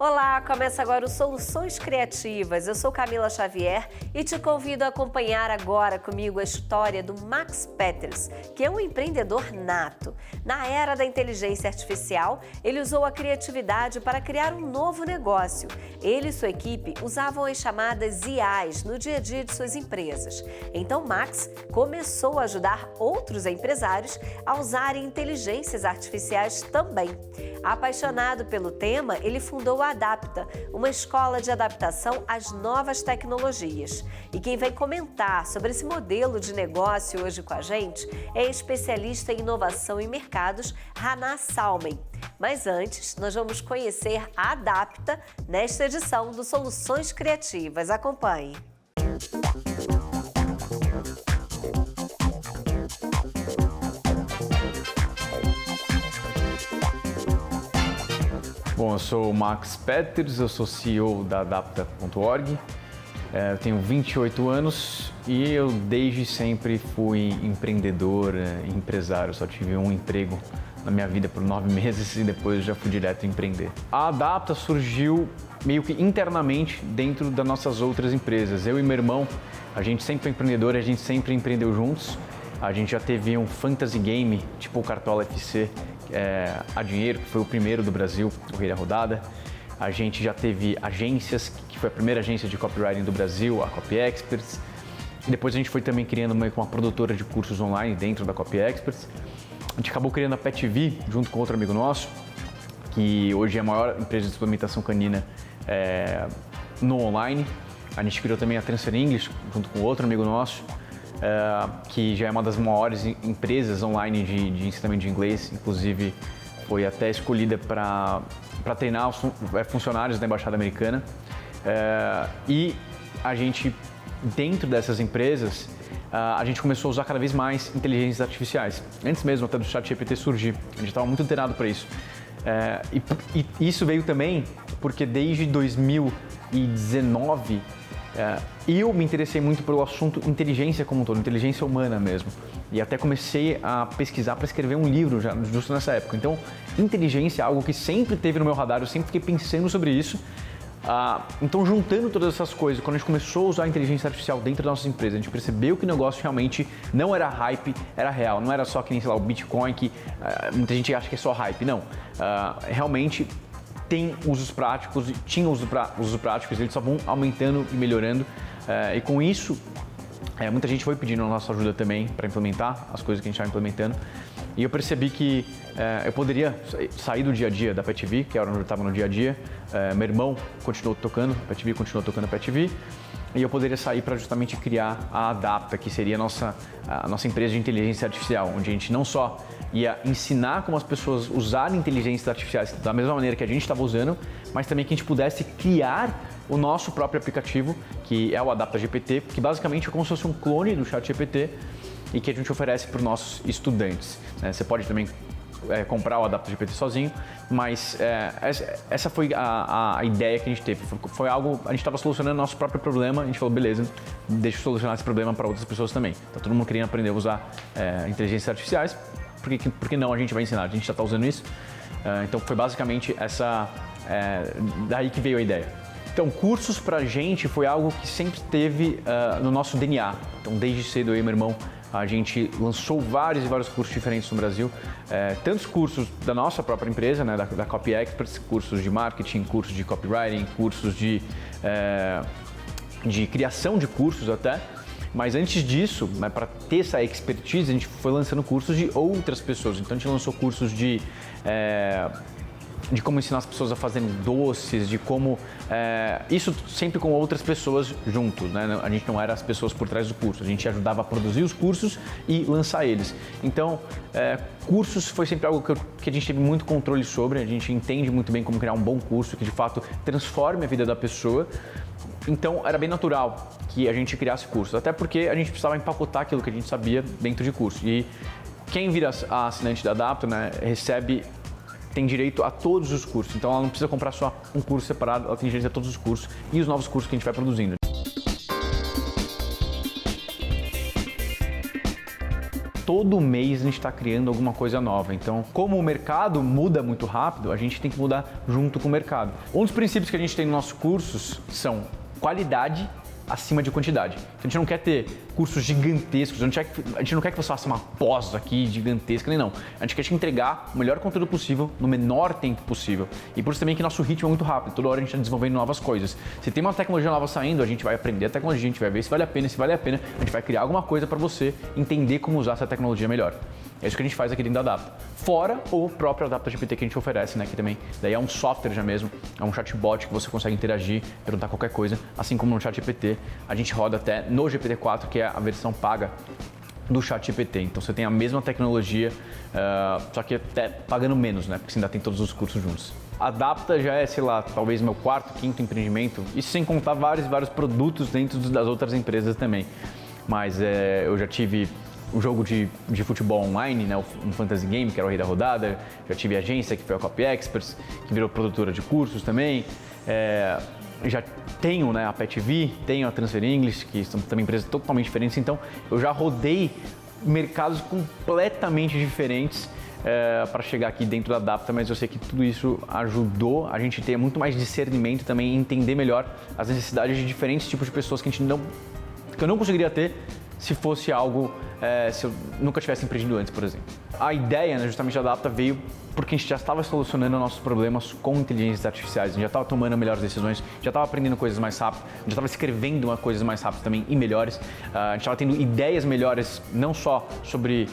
Olá, começa agora o Soluções Criativas. Eu sou Camila Xavier e te convido a acompanhar agora comigo a história do Max Peters, que é um empreendedor nato. Na era da inteligência artificial, ele usou a criatividade para criar um novo negócio. Ele e sua equipe usavam as chamadas IAs no dia a dia de suas empresas. Então, Max começou a ajudar outros empresários a usarem inteligências artificiais também. Apaixonado pelo tema, ele fundou a Adapta, uma escola de adaptação às novas tecnologias. E quem vai comentar sobre esse modelo de negócio hoje com a gente é a especialista em inovação e mercados, Hannah Salmen. Mas antes, nós vamos conhecer a Adapta nesta edição do Soluções Criativas. Acompanhe! Bom, eu sou o Max Peters, eu sou CEO da Adapta.org, eu tenho 28 anos e eu desde sempre fui empreendedor, empresário, só tive um emprego na minha vida por 9 meses e depois já fui direto empreender. A Adapta surgiu meio que internamente dentro das nossas outras empresas. Eu e meu irmão, a gente sempre foi empreendedor, a gente sempre empreendeu juntos. A gente já teve um fantasy game, tipo o Cartola FC, a Dinheiro, que foi o primeiro do Brasil, o Rei da Rodada. A gente já teve agências, que foi a primeira agência de copywriting do Brasil, a Copy Experts. E depois a gente foi também criando uma produtora de cursos online dentro da Copy Experts. A gente acabou criando a PetV junto com outro amigo nosso, que hoje é a maior empresa de suplementação canina no online. A gente criou também a Transfer English junto com outro amigo nosso, que já é uma das maiores empresas online de ensinamento de inglês, inclusive foi até escolhida para treinar os funcionários da Embaixada Americana. E a gente, dentro dessas empresas, a gente começou a usar cada vez mais inteligências artificiais. Antes mesmo até do ChatGPT surgir, a gente estava muito antenado para isso. E isso veio também porque desde 2019, eu me interessei muito pelo assunto inteligência como um todo, inteligência humana mesmo. E até comecei a pesquisar para escrever um livro já justo nessa época. Então, inteligência é algo que sempre teve no meu radar, eu sempre fiquei pensando sobre isso. Então, juntando todas essas coisas, quando a gente começou a usar a inteligência artificial dentro das nossas empresas, a gente percebeu que o negócio realmente não era hype, era real. Não era só que nem, sei lá, o Bitcoin, que muita gente acha que é só hype. Não, realmente tem usos práticos, tinha usos práticos, eles só vão aumentando e melhorando. E com isso, muita gente foi pedindo a nossa ajuda também para implementar as coisas que a gente estava implementando. E eu percebi que eu poderia sair do dia a dia da PetV, que era onde eu estava no dia a dia. Meu irmão continuou tocando a PetV, continuou tocando a PetV. E eu poderia sair para justamente criar a Adapta, que seria a nossa empresa de inteligência artificial, onde a gente não só ia ensinar como as pessoas usarem inteligências artificiais da mesma maneira que a gente estava usando, mas também que a gente pudesse criar o nosso próprio aplicativo, que é o Adapta GPT, que basicamente é como se fosse um clone do ChatGPT e que a gente oferece para os nossos estudantes. Você pode também comprar o Adapta GPT sozinho, mas essa foi a ideia que a gente teve. Foi algo, a gente estava solucionando nosso próprio problema, a gente falou, beleza, deixa eu solucionar esse problema para outras pessoas também. Tá todo mundo querendo aprender a usar inteligências artificiais, por que não a gente vai ensinar? A gente já está usando isso. Então foi basicamente daí que veio a ideia. Então, cursos pra gente foi algo que sempre teve no nosso DNA. Então, desde cedo, eu e meu irmão, a gente lançou vários e vários cursos diferentes no Brasil. Tantos cursos da nossa própria empresa, né, da Copy Experts, cursos de marketing, cursos de copywriting, cursos de criação de cursos até. Mas antes disso, né, para ter essa expertise, a gente foi lançando cursos de outras pessoas. Então, a gente lançou cursos de como ensinar as pessoas a fazerem doces, de como... isso sempre com outras pessoas juntos, né? A gente não era as pessoas por trás do curso, a gente ajudava a produzir os cursos e lançar eles. Então, cursos foi sempre algo que a gente teve muito controle sobre, a gente entende muito bem como criar um bom curso que de fato transforme a vida da pessoa. Então, era bem natural que a gente criasse cursos, até porque a gente precisava empacotar aquilo que a gente sabia dentro de curso. E quem vira assinante da Adapta, né, tem direito a todos os cursos, então ela não precisa comprar só um curso separado, ela tem direito a todos os cursos e os novos cursos que a gente vai produzindo. todo mês a gente está criando alguma coisa nova. Então, como o mercado muda muito rápido, a gente tem que mudar junto com o mercado. Um dos princípios que a gente tem nos nossos cursos são qualidade acima de quantidade. A gente não quer ter cursos gigantescos, a gente não quer que você faça uma pós aqui gigantesca, nem não. A gente quer te entregar o melhor conteúdo possível no menor tempo possível. E por isso também que nosso ritmo é muito rápido, toda hora a gente está desenvolvendo novas coisas. Se tem uma tecnologia nova saindo, a gente vai aprender a tecnologia, a gente vai ver se vale a pena, a gente vai criar alguma coisa para você entender como usar essa tecnologia melhor. É isso que a gente faz aqui dentro da Adapta. Fora o próprio AdaptaGPT que a gente oferece, né? Que também daí é um software já mesmo, é um chatbot que você consegue interagir, perguntar qualquer coisa, assim como no ChatGPT. A gente roda até no GPT-4, que é a versão paga do ChatGPT. Então você tem a mesma tecnologia, só que até pagando menos, né? Porque você ainda tem todos os cursos juntos. A Adapta já é, sei lá, talvez meu quarto, quinto empreendimento, isso sem contar vários produtos dentro das outras empresas também. Mas eu já tive um jogo de futebol online, né, um fantasy game, que era o Rei da Rodada. Já tive agência, que foi a Copy Experts, que virou produtora de cursos também. Já tenho, né, a PetV, tenho a Transfer English, que são também empresas totalmente diferentes. Então, eu já rodei mercados completamente diferentes para chegar aqui dentro da Adapta, mas eu sei que tudo isso ajudou a gente ter muito mais discernimento também e entender melhor as necessidades de diferentes tipos de pessoas que eu não conseguiria ter se fosse algo, se eu nunca tivesse empreendido antes, por exemplo. A ideia, né, justamente da Adapta veio porque a gente já estava solucionando nossos problemas com inteligências artificiais, a gente já estava tomando melhores decisões, já estava aprendendo coisas mais rápido, já estava escrevendo coisas mais rápidas também e melhores, a gente estava tendo ideias melhores, não só sobre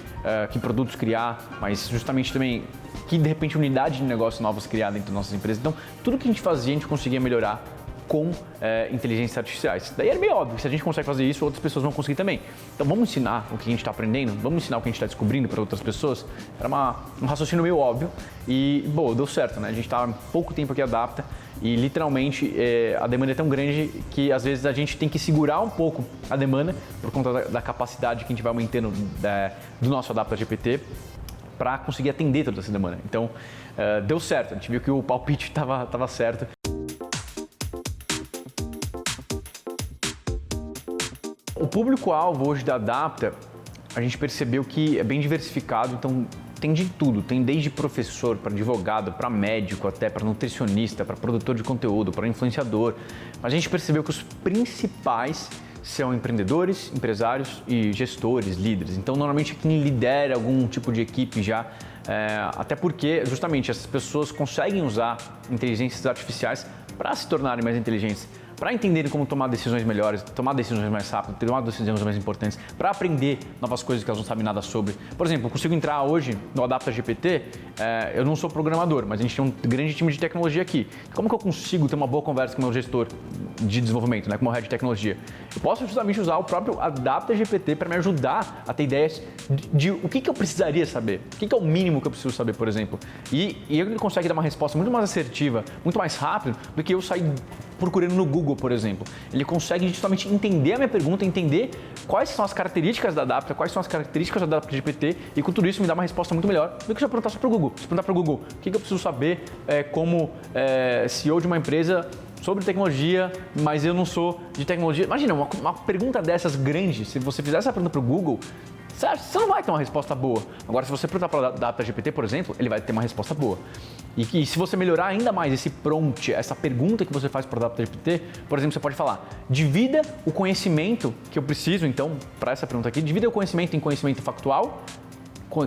que produtos criar, mas justamente também que de repente unidade de negócio novas criar dentro das nossas empresas. Então, tudo que a gente fazia, a gente conseguia melhorar com inteligências artificiais. Daí era meio óbvio que se a gente consegue fazer isso, outras pessoas vão conseguir também. Então vamos ensinar o que a gente está aprendendo, vamos ensinar o que a gente está descobrindo para outras pessoas. Era um raciocínio meio óbvio e, bom, deu certo, né? A gente está há pouco tempo aqui Adapta e literalmente a demanda é tão grande que às vezes a gente tem que segurar um pouco a demanda por conta da capacidade que a gente vai aumentando do nosso AdaptaGPT para conseguir atender toda essa demanda. Então deu certo, a gente viu que o palpite estava certo. O público-alvo hoje da Adapta, a gente percebeu que é bem diversificado, então tem de tudo, tem desde professor, para advogado, para médico, até para nutricionista, para produtor de conteúdo, para influenciador. Mas a gente percebeu que os principais são empreendedores, empresários e gestores, líderes. Então, normalmente quem lidera algum tipo de equipe já, até porque justamente essas pessoas conseguem usar inteligências artificiais para se tornarem mais inteligentes, para entenderem como tomar decisões melhores, tomar decisões mais rápido, tomar decisões mais importantes, para aprender novas coisas que elas não sabem nada sobre. Por exemplo, eu consigo entrar hoje no AdaptaGPT, eu não sou programador, mas a gente tem um grande time de tecnologia aqui. Como que eu consigo ter uma boa conversa com o meu gestor de desenvolvimento, né, como head de tecnologia? Eu posso justamente usar o próprio AdaptaGPT para me ajudar a ter ideias de o que eu precisaria saber, o que é o mínimo que eu preciso saber, por exemplo. E ele consegue dar uma resposta muito mais assertiva, muito mais rápido do que eu sair procurando no Google, por exemplo. Ele consegue justamente entender a minha pergunta, entender quais são as características da Adapta, quais são as características da AdaptaGPT e com tudo isso me dá uma resposta muito melhor do que se eu perguntar só para o Google. Se eu perguntar para o Google o que eu preciso saber como CEO de uma empresa sobre tecnologia, mas eu não sou de tecnologia. Imagina, uma pergunta dessas grande, se você fizer essa pergunta para o Google, você não vai ter uma resposta boa. Agora, se você perguntar para o AdaptaGPT, por exemplo, ele vai ter uma resposta boa. E se você melhorar ainda mais esse prompt, essa pergunta que você faz para o AdaptaGPT, por exemplo, você pode falar, divida o conhecimento que eu preciso, então, para essa pergunta aqui, divida o conhecimento em conhecimento factual,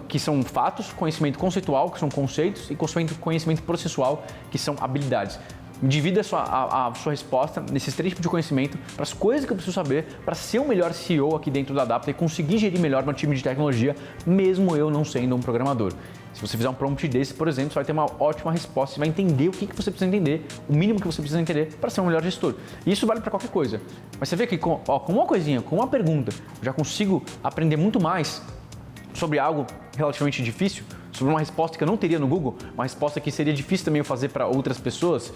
que são fatos, conhecimento conceitual, que são conceitos, e conhecimento processual, que são habilidades. Divida a sua resposta nesses 3 tipos de conhecimento para as coisas que eu preciso saber para ser o melhor CEO aqui dentro da Adapta e conseguir gerir melhor meu time de tecnologia, mesmo eu não sendo um programador. Se você fizer um prompt desse, por exemplo, você vai ter uma ótima resposta, você vai entender o que você precisa entender, o mínimo que você precisa entender para ser um melhor gestor. E isso vale para qualquer coisa. Mas você vê que com uma coisinha, com uma pergunta, eu já consigo aprender muito mais sobre algo relativamente difícil, sobre uma resposta que eu não teria no Google, uma resposta que seria difícil também eu fazer para outras pessoas.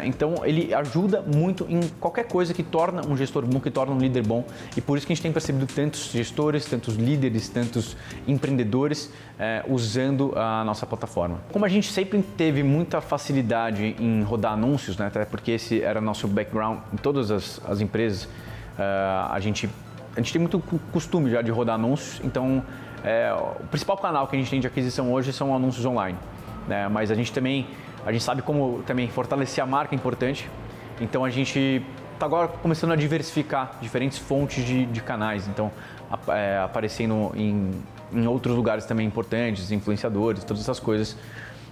Então ele ajuda muito em qualquer coisa que torna um gestor bom, que torna um líder bom, e por isso que a gente tem percebido tantos gestores, tantos líderes, tantos empreendedores usando a nossa plataforma. Como a gente sempre teve muita facilidade em rodar anúncios, né, até porque esse era nosso background em todas as empresas, a gente a gente tem muito costume já de rodar anúncios, então o principal canal que a gente tem de aquisição hoje são anúncios online, né? Mas a gente sabe como também fortalecer a marca é importante, então a gente está agora começando a diversificar diferentes fontes de canais, então aparecendo em outros lugares também importantes, influenciadores, todas essas coisas.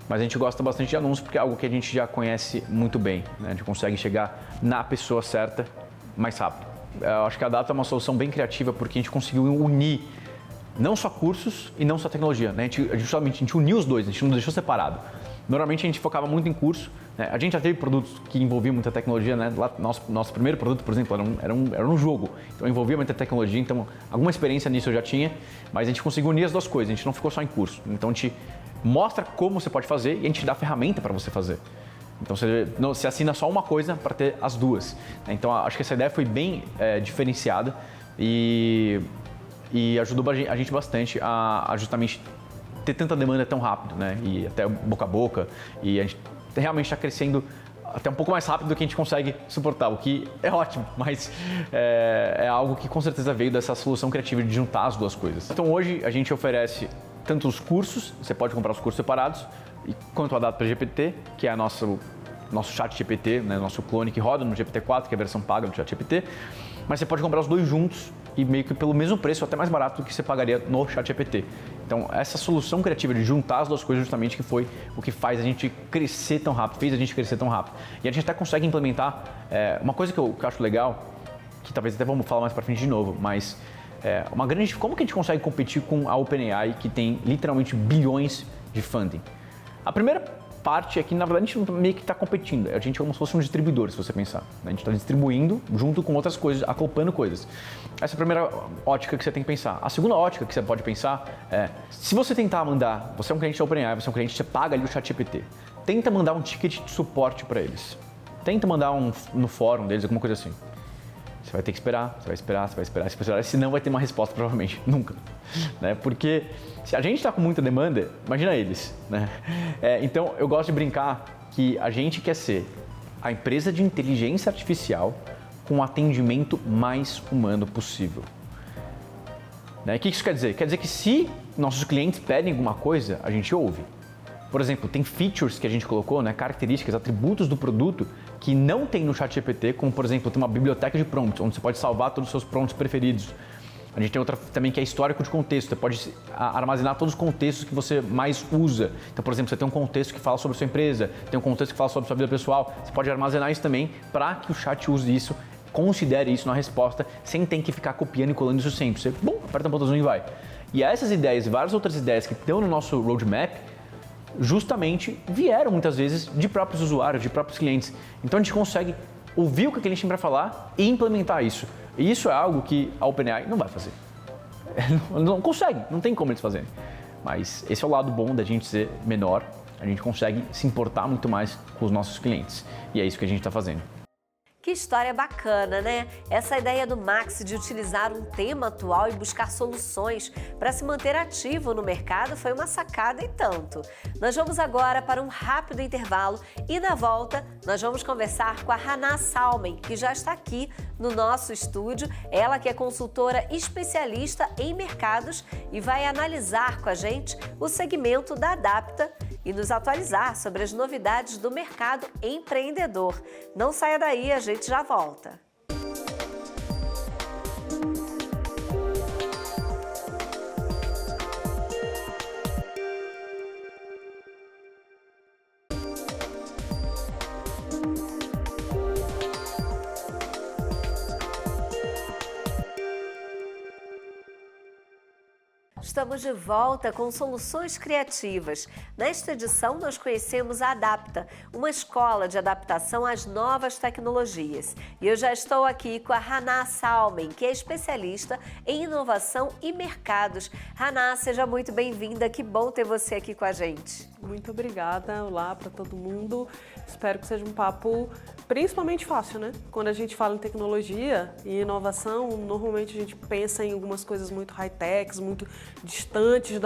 Mas a gente gosta bastante de anúncios porque é algo que a gente já conhece muito bem, né? A gente consegue chegar na pessoa certa mais rápido. Eu acho que a Adapta é uma solução bem criativa porque a gente conseguiu unir não só cursos e não só tecnologia, né? A gente uniu os dois, a gente não deixou separado. Normalmente a gente focava muito em curso, né? A gente já teve produtos que envolviam muita tecnologia, né? Lá, nosso primeiro produto, por exemplo, era um jogo, então envolvia muita tecnologia, então alguma experiência nisso eu já tinha, mas a gente conseguiu unir as duas coisas, a gente não ficou só em curso. Então a gente mostra como você pode fazer e a gente dá a ferramenta para você fazer. Então você assina só uma coisa para ter as duas. Então acho que essa ideia foi bem diferenciada e ajudou a gente bastante a justamente ter tanta demanda tão rápido, né? E até boca a boca. E a gente realmente está crescendo até um pouco mais rápido do que a gente consegue suportar, o que é ótimo, mas é algo que com certeza veio dessa solução criativa de juntar as duas coisas. Então hoje a gente oferece tanto os cursos, você pode comprar os cursos separados, quanto a Adapta GPT, que é nosso chat GPT, né, nosso clone que roda no GPT-4, que é a versão paga do chat GPT, mas você pode comprar os dois juntos e meio que pelo mesmo preço, até mais barato do que você pagaria no chat GPT. Então essa solução criativa de juntar as duas coisas justamente que foi o que faz a gente crescer tão rápido, fez a gente crescer tão rápido. E a gente até consegue implementar uma coisa que eu acho legal, que talvez até vamos falar mais pra frente de novo, mas como que a gente consegue competir com a OpenAI, que tem literalmente bilhões de funding? A primeira parte é que, na verdade, a gente meio que está competindo. A gente é como se fosse um distribuidor, se você pensar. A gente está distribuindo junto com outras coisas, acoplando coisas. Essa é a primeira ótica que você tem que pensar. A segunda ótica que você pode pensar é, se você tentar mandar, você é um cliente da OpenAI, você é um cliente, você paga ali o ChatGPT, tenta mandar um ticket de suporte para eles. Tenta mandar no fórum deles, alguma coisa assim. Você vai ter que esperar, você vai esperar, senão vai ter uma resposta provavelmente, nunca. Né? Porque se a gente está com muita demanda, imagina eles. Né? Então eu gosto de brincar que a gente quer ser a empresa de inteligência artificial com o atendimento mais humano possível. Né? O que isso quer dizer? Quer dizer que se nossos clientes pedem alguma coisa, a gente ouve. Por exemplo, tem features que a gente colocou, né, características, atributos do produto que não tem no ChatGPT, como por exemplo, tem uma biblioteca de prompts, onde você pode salvar todos os seus prompts preferidos. A gente tem outra também que é histórico de contexto, você pode armazenar todos os contextos que você mais usa. Então, por exemplo, você tem um contexto que fala sobre a sua empresa, tem um contexto que fala sobre a sua vida pessoal, você pode armazenar isso também para que o chat use isso, considere isso na resposta, sem ter que ficar copiando e colando isso sempre. Você, aperta um botãozinho e vai. E essas ideias e várias outras ideias que estão no nosso roadmap, justamente vieram muitas vezes de próprios usuários, de próprios clientes. Então a gente consegue ouvir o que o cliente tem para falar e implementar isso. E isso é algo que a OpenAI não vai fazer. Não consegue, não tem como eles fazerem. Mas esse é o lado bom da gente ser menor, a gente consegue se importar muito mais com os nossos clientes. E é isso que a gente está fazendo. Que história bacana, né? Essa ideia do Max de utilizar um tema atual e buscar soluções para se manter ativo no mercado foi uma sacada e tanto. Nós vamos agora para um rápido intervalo e na volta nós vamos conversar com a Hannah Salmen, que já está aqui no nosso estúdio. Ela que é consultora especialista em mercados e vai analisar com a gente o segmento da Adapta e nos atualizar sobre as novidades do mercado empreendedor. Não saia daí, a gente já volta. Estamos de volta com soluções criativas. Nesta edição, nós conhecemos a Adapta, uma escola de adaptação às novas tecnologias. E eu já estou aqui com a Hannah Salmen, que é especialista em inovação e mercados. Hannah, seja muito bem-vinda, que bom ter você aqui com a gente. Muito obrigada, olá para todo mundo. Espero que seja um papo principalmente fácil, né? Quando a gente fala em tecnologia e inovação, normalmente a gente pensa em algumas coisas muito high-techs, muito distantes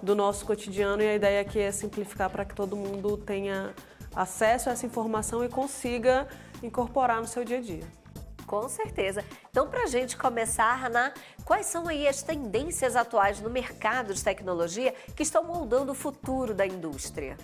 do nosso cotidiano, e a ideia aqui é simplificar para que todo mundo tenha acesso a essa informação e consiga incorporar no seu dia a dia. Com certeza. Então, para a gente começar, Haná, quais são aí as tendências atuais no mercado de tecnologia que estão moldando o futuro da indústria?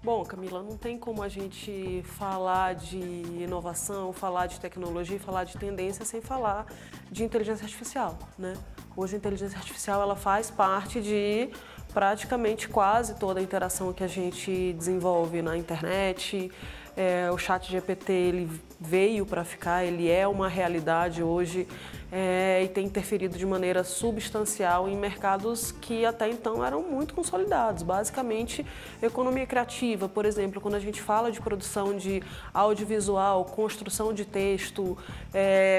Bom, Camila, não tem como a gente falar de inovação, falar de tecnologia, falar de tendência sem falar de inteligência artificial, né? Hoje a inteligência artificial ela faz parte de praticamente quase toda a interação que a gente desenvolve na internet. O ChatGPT ele veio para ficar, ele é uma realidade hoje e tem interferido de maneira substancial em mercados que até então eram muito consolidados. Basicamente, economia criativa, por exemplo, quando a gente fala de produção de audiovisual, construção de texto,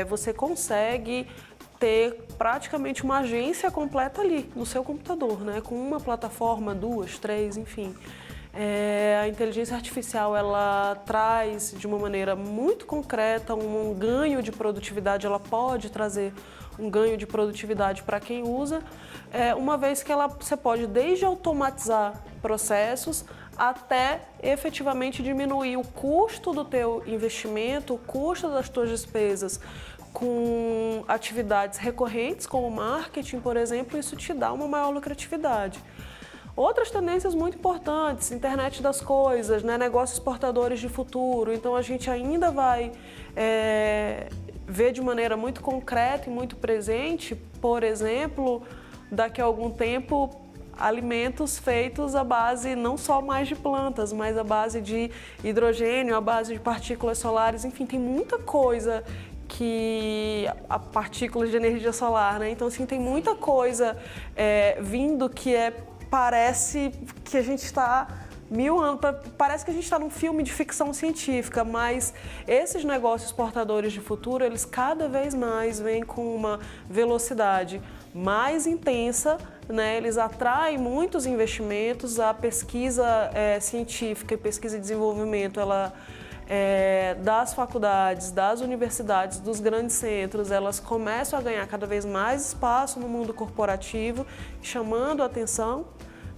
você consegue ter praticamente uma agência completa ali no seu computador, né? Com uma plataforma, 2, 3, enfim. A inteligência artificial ela traz de uma maneira muito concreta um ganho de produtividade, ela pode trazer um ganho de produtividade para quem usa, uma vez que você pode desde automatizar processos até efetivamente diminuir o custo do teu investimento, o custo das tuas despesas com atividades recorrentes como marketing, por exemplo, isso te dá uma maior lucratividade. Outras tendências muito importantes, internet das coisas, né? Negócios portadores de futuro. Então, a gente ainda vai ver de maneira muito concreta e muito presente, por exemplo, daqui a algum tempo, alimentos feitos à base não só mais de plantas, mas à base de hidrogênio, à base de partículas solares. Enfim, tem muita coisa que a partículas de energia solar, né? Então, assim, tem muita coisa vindo que parece que a gente está parece que a gente está num filme de ficção científica, mas esses negócios portadores de futuro, eles cada vez mais vêm com uma velocidade mais intensa, né? Eles atraem muitos investimentos, a pesquisa científica e pesquisa e desenvolvimento, ela das faculdades, das universidades, dos grandes centros, elas começam a ganhar cada vez mais espaço no mundo corporativo, chamando a atenção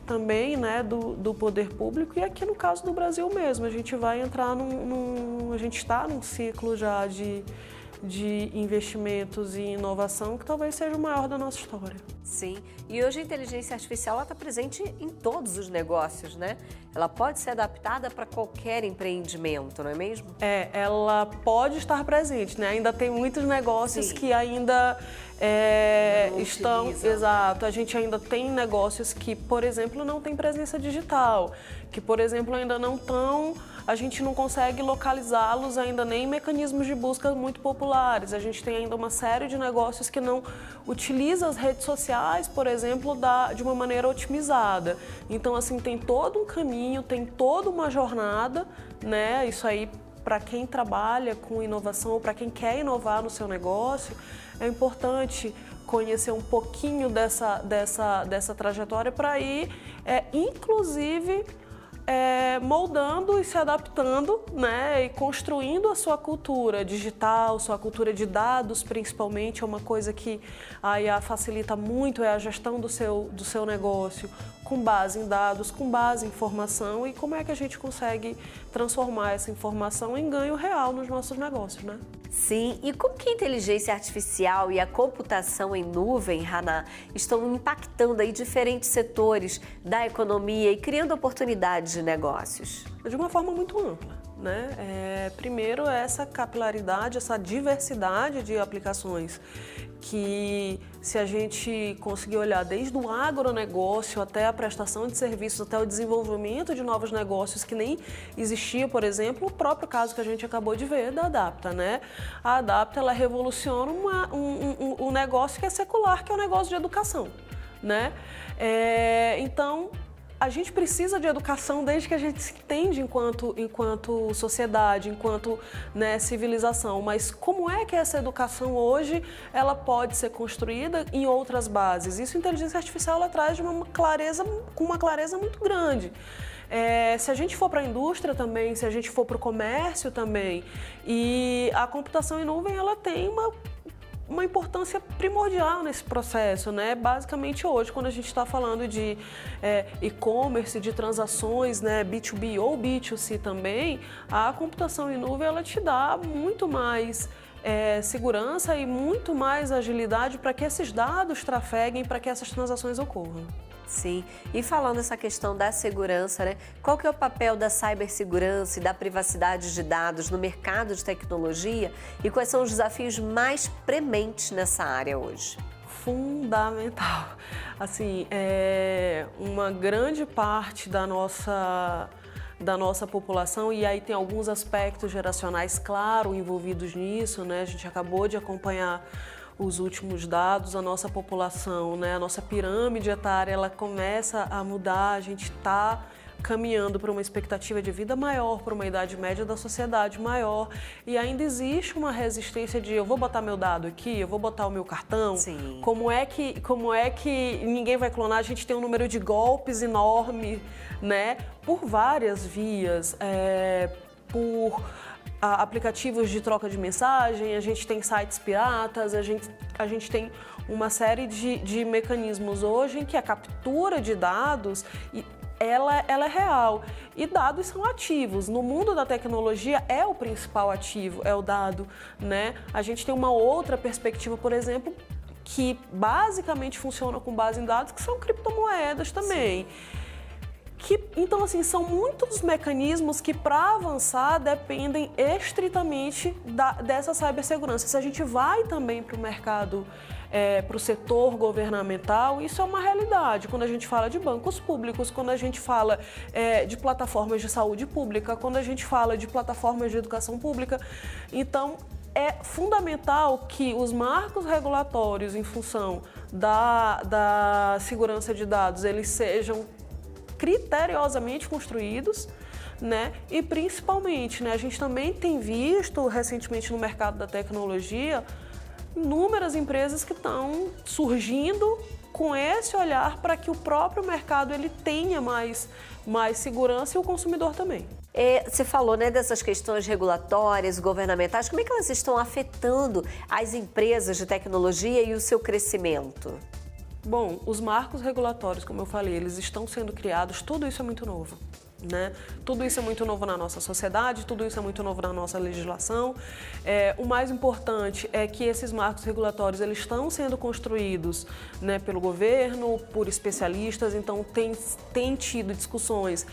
também, né, do poder público. E aqui no caso do Brasil mesmo, a gente vai entrar a gente está num ciclo já de investimentos e inovação que talvez seja o maior da nossa história. Sim, e hoje a inteligência artificial está presente em todos os negócios, né? Ela pode ser adaptada para qualquer empreendimento, não é mesmo? Ela pode estar presente, né? Ainda tem muitos negócios Sim. que ainda estão... utilizam. Exato, a gente ainda tem negócios que, por exemplo, não tem presença digital, que, por exemplo, ainda não estão... A gente não consegue localizá-los ainda nem em mecanismos de busca muito populares. A gente tem ainda uma série de negócios que não utilizam as redes sociais, por exemplo, de uma maneira otimizada. Então, assim, tem todo um caminho, tem toda uma jornada, né? Isso aí, para quem trabalha com inovação ou para quem quer inovar no seu negócio, é importante conhecer um pouquinho dessa trajetória para ir, inclusive, moldando e se adaptando, né, e construindo a sua cultura digital, sua cultura de dados, principalmente, é uma coisa que a IA facilita muito, é a gestão do seu negócio com base em dados, com base em informação, e como é que a gente consegue transformar essa informação em ganho real nos nossos negócios, né? Sim, e como que a inteligência artificial e a computação em nuvem, Haná, estão impactando aí diferentes setores da economia e criando oportunidades de negócios? De uma forma muito ampla, né? Primeiro, essa capilaridade, essa diversidade de aplicações que, se a gente conseguir olhar desde o agronegócio até a prestação de serviços, até o desenvolvimento de novos negócios que nem existia, por exemplo, o próprio caso que a gente acabou de ver da Adapta, né? A Adapta, ela revoluciona um negócio que é secular, que é o negócio de educação, né? Então, a gente precisa de educação desde que a gente se entende enquanto sociedade, enquanto, né, civilização. Mas como é que essa educação hoje ela pode ser construída em outras bases? Isso a inteligência artificial ela traz com uma clareza muito grande. Se a gente for para a indústria também, se a gente for para o comércio também, e a computação em nuvem ela tem uma importância primordial nesse processo, né? Basicamente hoje, quando a gente está falando de e-commerce, de transações, né, B2B ou B2C também, a computação em nuvem ela te dá muito mais segurança e muito mais agilidade para que esses dados trafeguem, para que essas transações ocorram. Sim, e falando essa questão da segurança, né? Qual que é o papel da cibersegurança e da privacidade de dados no mercado de tecnologia e quais são os desafios mais prementes nessa área hoje? Fundamental. Assim, uma grande parte da nossa população, e aí tem alguns aspectos geracionais, claro, envolvidos nisso, né? A gente acabou de acompanhar os últimos dados, a nossa população, né? A nossa pirâmide etária, ela começa a mudar, a gente está caminhando para uma expectativa de vida maior, para uma idade média da sociedade maior, e ainda existe uma resistência de eu vou botar meu dado aqui, eu vou botar o meu cartão. Sim. Como é que ninguém vai clonar? A gente tem um número de golpes enorme, né? Por várias vias, por aplicativos de troca de mensagem, a gente tem sites piratas, a gente tem uma série de mecanismos hoje em que a captura de dados ela é real. E dados são ativos. No mundo da tecnologia é o principal ativo, é o dado, né? A gente tem uma outra perspectiva, por exemplo, que basicamente funciona com base em dados, que são criptomoedas também. Sim. Então, assim, são muitos mecanismos que, para avançar, dependem estritamente dessa cibersegurança. Se a gente vai também para o mercado, para o setor governamental, isso é uma realidade. Quando a gente fala de bancos públicos, quando a gente fala de plataformas de saúde pública, quando a gente fala de plataformas de educação pública. Então, é fundamental que os marcos regulatórios em função da segurança de dados, eles sejam criteriosamente construídos, né? E principalmente, né, a gente também tem visto recentemente no mercado da tecnologia inúmeras empresas que estão surgindo com esse olhar para que o próprio mercado ele tenha mais segurança e o consumidor também. Você falou, né, dessas questões regulatórias, governamentais, como é que elas estão afetando as empresas de tecnologia e o seu crescimento? Bom, os marcos regulatórios, como eu falei, eles estão sendo criados, tudo isso é muito novo, né? Tudo isso é muito novo na nossa sociedade, tudo isso é muito novo na nossa legislação. O mais importante é que esses marcos regulatórios eles estão sendo construídos, né, pelo governo, por especialistas, então tem tido discussões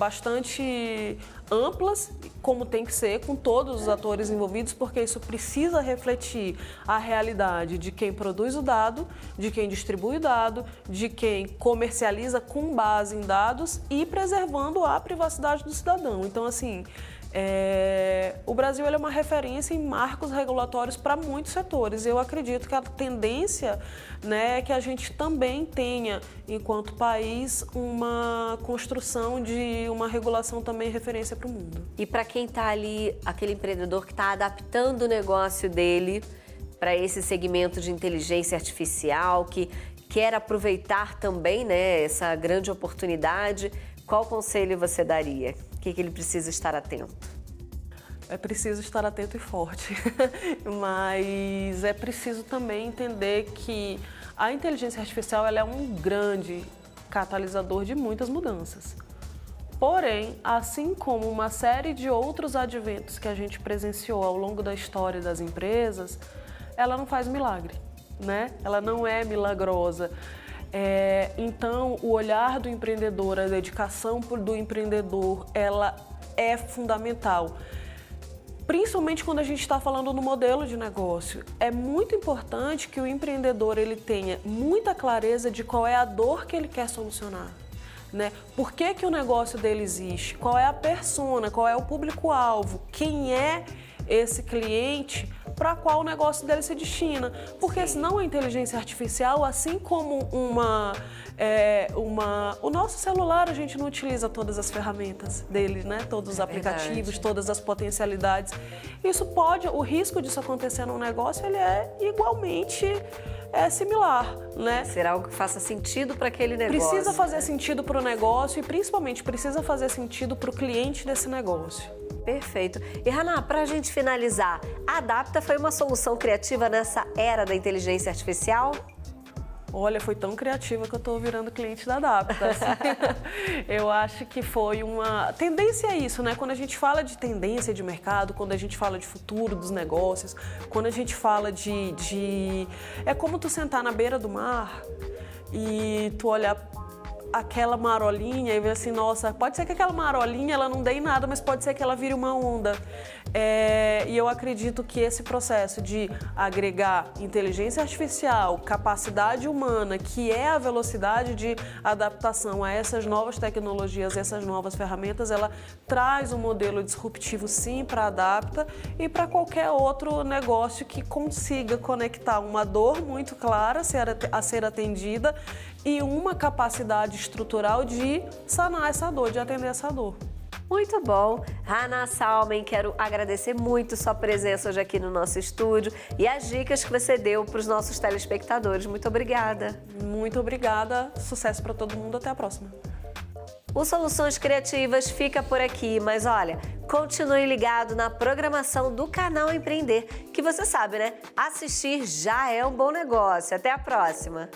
bastante amplas, como tem que ser, com todos os atores envolvidos, porque isso precisa refletir a realidade de quem produz o dado, de quem distribui o dado, de quem comercializa com base em dados e preservando a privacidade do cidadão. Então, assim, o Brasil ele é uma referência em marcos regulatórios para muitos setores. Eu acredito que a tendência, né, é que a gente também tenha, enquanto país, uma construção de uma regulação também referência para o mundo. E para quem está ali, aquele empreendedor que está adaptando o negócio dele para esse segmento de inteligência artificial, que quer aproveitar também, né, essa grande oportunidade, qual conselho você daria? O que ele precisa estar atento? É preciso estar atento e forte, mas é preciso também entender que a inteligência artificial ela é um grande catalisador de muitas mudanças. Porém, assim como uma série de outros adventos que a gente presenciou ao longo da história das empresas, ela não faz milagre, né? Ela não é milagrosa. Então, o olhar do empreendedor, a dedicação do empreendedor, ela é fundamental. Principalmente quando a gente está falando no modelo de negócio. É muito importante que o empreendedor ele tenha muita clareza de qual é a dor que ele quer solucionar, né? Por que o negócio dele existe? Qual é a persona? Qual é o público-alvo? Quem é esse cliente para qual o negócio dele se destina? Porque senão a inteligência artificial, assim como o nosso celular, a gente não utiliza todas as ferramentas dele, né? Todos os aplicativos, todas as potencialidades. O risco disso acontecer num negócio, ele é igualmente similar, né? Será algo que faça sentido para aquele negócio. Precisa fazer sentido para o negócio e principalmente precisa fazer sentido para o cliente desse negócio. Perfeito. E, Haná, para a gente finalizar, a Adapta foi uma solução criativa nessa era da inteligência artificial? Olha, foi tão criativa que eu estou virando cliente da Adapta. Assim. Eu acho que foi uma... Tendência é isso, né? Quando a gente fala de tendência de mercado, quando a gente fala de futuro dos negócios, quando a gente fala de... É como tu sentar na beira do mar e tu olhar aquela marolinha e ver assim, nossa, pode ser que aquela marolinha ela não dê em nada, mas pode ser que ela vire uma onda. E eu acredito que esse processo de agregar inteligência artificial, capacidade humana, que é a velocidade de adaptação a essas novas tecnologias, essas novas ferramentas, ela traz um modelo disruptivo sim para a Adapta e para qualquer outro negócio que consiga conectar uma dor muito clara a ser atendida e uma capacidade estrutural de sanar essa dor, de atender essa dor. Muito bom. Hannah Salmen, quero agradecer muito sua presença hoje aqui no nosso estúdio e as dicas que você deu para os nossos telespectadores. Muito obrigada. Muito obrigada. Sucesso para todo mundo. Até a próxima. O Soluções Criativas fica por aqui, mas olha, continue ligado na programação do canal Empreender, que você sabe, né? Assistir já é um bom negócio. Até a próxima.